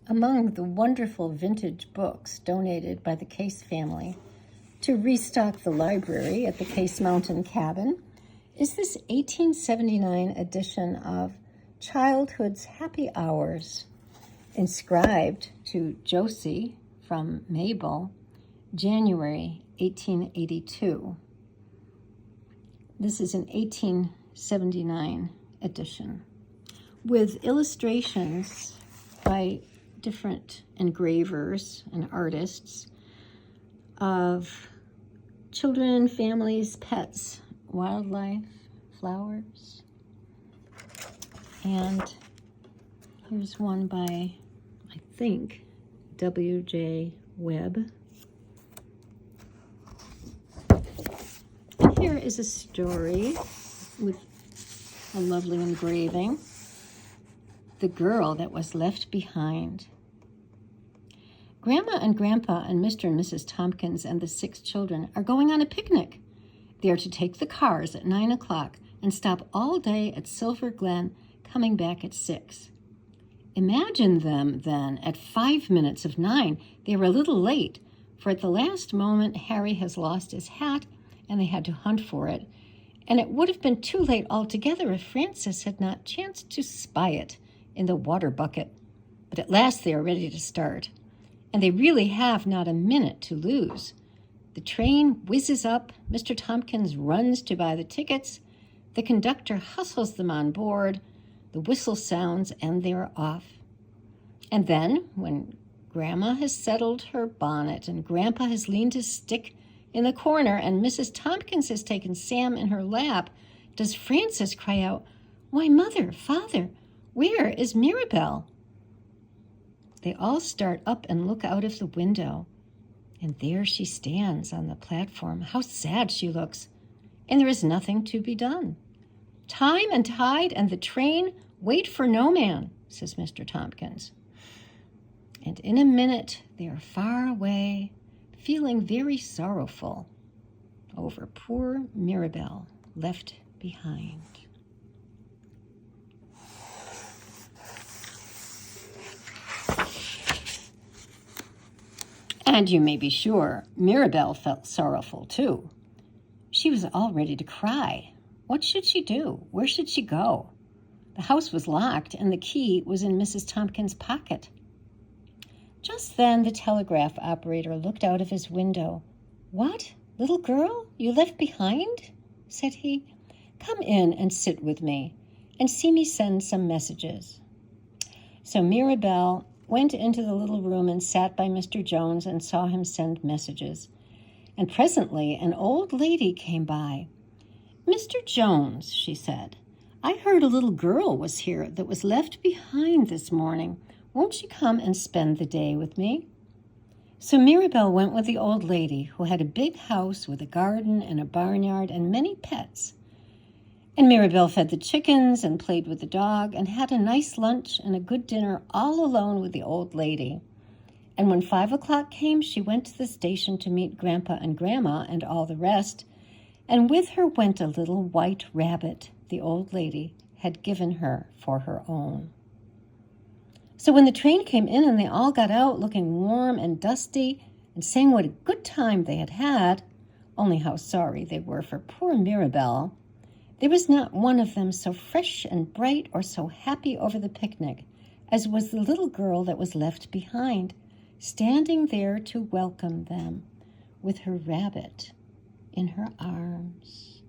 Among the wonderful vintage books donated by the Case family to restock the library at the Case Mountain Cabin is this 1879 edition of Childhood's Happy Hours, inscribed to Josie from Mabel, January 1882. This is an 1879 edition with illustrations by different engravers and artists of children, families, pets, wildlife, flowers. And here's one by, I think, W.J. Webb. And here is a story with a lovely engraving. The Girl That Was Left Behind. Grandma and Grandpa and Mr. and Mrs. Tompkins and the 6 children are going on a picnic. They are to take the cars at 9 o'clock and stop all day at Silver Glen, coming back at 6. Imagine them then at 5 minutes of 9. They were a little late, for at the last moment Harry has lost his hat and they had to hunt for it. And it would have been too late altogether if Frances had not chanced to spy it in the water bucket. But at last they are ready to start, and they really have not a minute to lose. The train whizzes up, Mr. Tompkins runs to buy the tickets, the conductor hustles them on board, the whistle sounds, and they're off. And then, when Grandma has settled her bonnet, and Grandpa has leaned his stick in the corner, and Mrs. Tompkins has taken Sam in her lap, does Frances cry out, "Why, Mother, Father, where is Mirabelle?" They all start up and look out of the window, and there she stands on the platform. How sad she looks, and there is nothing to be done. Time and tide and the train wait for no man, says Mr. Tompkins. And in a minute they are far away, feeling very sorrowful over poor Mirabelle left behind. And you may be sure Mirabelle felt sorrowful too. She was all ready to cry. What should she do? Where should she go? The house was locked and the key was in Mrs. Tompkins' pocket. Just then the telegraph operator looked out of his window. "What, little girl, you left behind?" said he. "Come in and sit with me and see me send some messages." So Mirabelle went into the little room and sat by Mr. Jones and saw him send messages. And presently an old lady came by. "Mr. Jones," she said, "I heard a little girl was here that was left behind this morning. Won't you come and spend the day with me?" So Mirabelle went with the old lady, who had a big house with a garden and a barnyard and many pets. And Mirabelle fed the chickens and played with the dog and had a nice lunch and a good dinner all alone with the old lady. And when 5 o'clock came, she went to the station to meet Grandpa and Grandma and all the rest, and with her went a little white rabbit the old lady had given her for her own. So when the train came in and they all got out looking warm and dusty and saying what a good time they had had, only how sorry they were for poor Mirabelle, there was not one of them so fresh and bright or so happy over the picnic as was the little girl that was left behind, standing there to welcome them with her rabbit in her arms.